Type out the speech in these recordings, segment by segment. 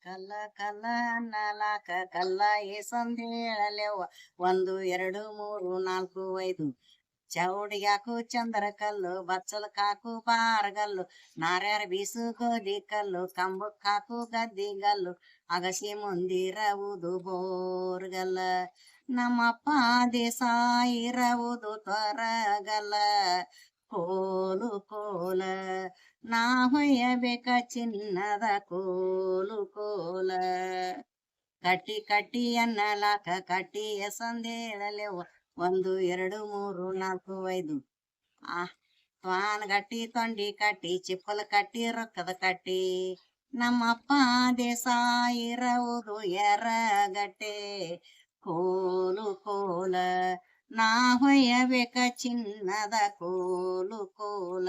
ಕಲ್ಲ ಕಲ್ಲ ಅನ್ನಲಾಕ ಕಲ್ಲ ಏಸಂದ್ ಹೇಳಲೆವ್ವ 1 2 3 4 5 ಚೌಡಿಗ್ಯಾಕು ಚಂದ್ರ ಕಲ್ಲು ಬಚ್ಚಲಕ್ಕಾಕು ಬಾರಗಲ್ಲು ನಾರ್ಯಾರ ಬೀಸು ಗೋಧಿ ಕಲ್ಲು ಕಂಬಕ್ಕಾಕು ಗದ್ದಿಗಲ್ಲು ಅಗಸಿ ಮುಂದಿರವುದು ಬೋರ್ಗಲ್ಲ ನಮ್ಮಪ್ಪ ದೇಸಾಯಿರವುದು ತೊರಗಲ್ಲ ಕೋಲು ಕೋಲ ನಾ ಹೊಯ್ಯಬೇಕ ಚಿನ್ನದ ಕೋಲು ಕೋಲ ಕಟ್ಟಿ ಕಟ್ಟಿ ಅನ್ನಲಾಕ ಕಟ್ಟಿ ಎಸಂದೇಳಲೆವ್ವ 1 2 3 4 5 ಆ ತ್ವಾನ್ ಗಟ್ಟಿ ತೊಂಡಿ ಕಟ್ಟಿ ಚಿಪ್ಪಲ ಕಟ್ಟಿ ರೊಕ್ಕದ ಕಟ್ಟಿ ನಮ್ಮಪ್ಪ ದೇಸಾಯಿರವುದು ಎರಗಟ್ಟೆ ಕೋಲು ಕೋಲ ನಾ ಹೊಯ್ಯಬೇಕ ಚಿನ್ನದ ಕೋಲು ಕೋಲ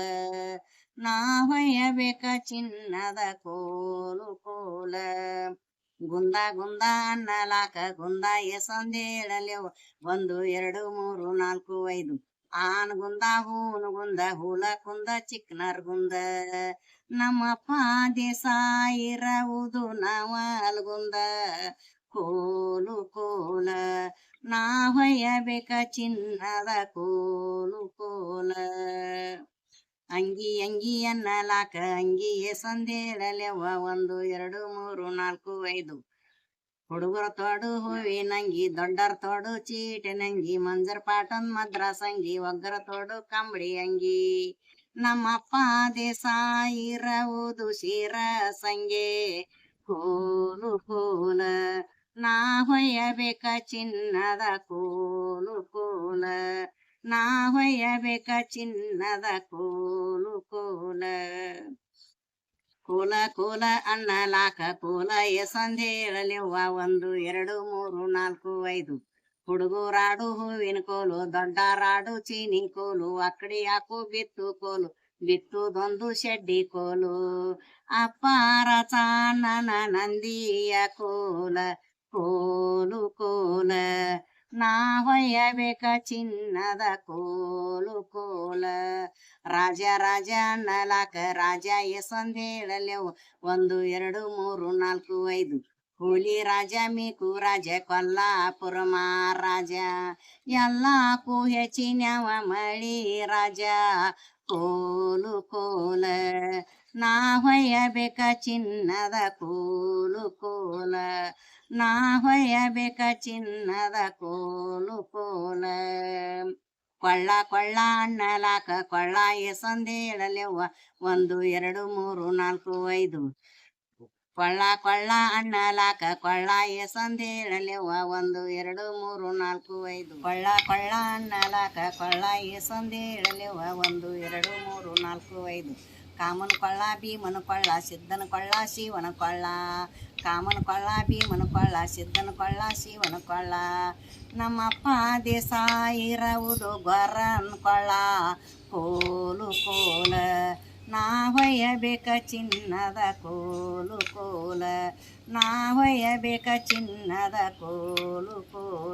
ನಾ ಹೊಯ್ಯಬೇಕ ಚಿನ್ನದ ಕೋಲು ಕೋಲ ಗುಂದ ಗುಂದ ಅನ್ನಲಾಕ ಗುಂದ ಎಸಂದೇಳಲೆವ್ 1 2 3 4 5 ಆನ್ ಗುಂದ ಹೂನು ಗುಂದ ಹೂಲ ಕುಂದ ಚಿಕ್ನರ್ ಗುಂದ ನಮ್ಮಪ್ಪ ದೇಸಾಯಿರವುದು ನವಲ್ಗುಂದ ಕೋಲು ಕೋಲ ನಾ ಹೊಯ್ಯಬೇಕ ಚಿನ್ನದ ಕೋಲು ಕೋಲ ಅಂಗಿ ಅಂಗಿ ಅನ್ನಲಾಕ ಅಂಗಿ ಎಸಂದೇಳಲೆವ್ವ 1 2 3 4 5 ಹುಡುಗರ ತೋಡು ಹೂವಿನಂಗಿ ದೊಡ್ಡರ ತೋಡು ಚೀಟಿನಂಗಿ ಮಂಜರ್ ಪಾಟನ್ ಮದ್ರಾಸಂಗಿ ಒಗ್ಗರ ತೋಡು ಕಂಬಳಿ ಅಂಗಿ ನಮ್ಮಪ್ಪ ದೇಸಾಯಿರವುದು ಶಿರಸಂಗೆ ಕೋಲು ಕೋಲ ನಾ ಹೊಯ್ಯಬೇಕ ಚಿನ್ನದ ಕೋಲು ಕೋಲ ನಾ ಹೊಯ್ಯಬೇಕ ಚಿನ್ನದ ಕೋಲು ಕೋಲ ಕೋಲ ಕೋಲ ಅನ್ನಲಾಕ ಕೋಲ ಎಸಂದೇಳಲೆವ್ವ 1 2 3 4 5 ಹುಡುಗರಾಡು ಹೂವಿನ ಕೋಲು ದೊಡ್ಡರಾಡು ಚೀನಿ ಕೋಲು ಅಕ್ಕಡಿ ಯಾಕು ಬಿತ್ತು ಕೋಲು ಬಿತ್ತುದೊಂದು ಶೆಡ್ಡಿ ಕೋಲು ಅಪ್ಪಾರ ಚಾನನ ನಂದಿಯ ಕೋಲ ಕೋಲು ಕೋಲ ನಾ ಹೊಯ್ಯಬೇಕ ಚಿನ್ನದ ಕೋಲು ಕೋಲ ರಾಜ ರಾಜ ಅನ್ನಲಾಕ ರಾಜ ಎಸಂದೇಳಲೆವ್ 1 2 3 4 5 ಹುಲಿ ರಾಜ ಮೀಕು ರಾಜ ಕೊಲ್ಲಾಪುರ ಮಹಾರಾಜ ಎಲ್ಲಾಕು ಹೆಚ್ಚಿನವ ಮಳಿ ರಾಜ ಕೋಲು ಕೋಲ ನಾ ಹೊಯ್ಯಬೇಕ ಚಿನ್ನದ ಕೋಲು ಕೋಲ ನಾ ಹೊಯ್ಯಬೇಕ ಚಿನ್ನದ ಕೋಲು ಕೋಲ ಕೊಳ್ಳ ಕೊಳ್ಳ ಅನ್ನಲಾಕ ಕೊಳ್ಳ ಎಸಂದೇಳಲೆವ್ವ 1 2 3 4 5 ಕೊಳ್ಳ ಕೊಳ್ಳ ಅನ್ನಲಾಕ ಕೊಳ್ಳ ಎಸಂದೇಳಲೆವ್ವ 1 2 3 4 5 ಕೊಳ್ಳ ಕೊಳ್ಳ ಅನ್ನಲಾಕ ಕೊಳ್ಳ ಎಸಂದೇಳಲೆವ್ವ 1 2 3 4 5 ಕಾಮನ ಕೊಳ್ಳ ಭೀಮನ ಕೊಳ್ಳ ಸಿದ್ಧನ ಕೊಳ್ಳ ಶಿವನ ಕೊಳ್ಳ ಕಾಮನ ಕೊಳ್ಳ ಭೀಮನ ಕೊಳ್ಳ ಸಿದ್ಧನ ಕೊಳ್ಳ ಶಿವನ ಕೊಳ್ಳ ನಮ್ಮಪ್ಪ ದೇಸಾಯಿರವುದು ಗೊರನ್ ಕೊಳ್ಳ ಕೋಲು ಕೋಲ ನಾ ಹೊಯ್ಯಬೇಕ ಚಿನ್ನದ ಕೋಲು ಕೋಲ ನಾ ಹೊಯ್ಯಬೇಕ ಚಿನ್ನದ ಕೋಲು ಕೋಲ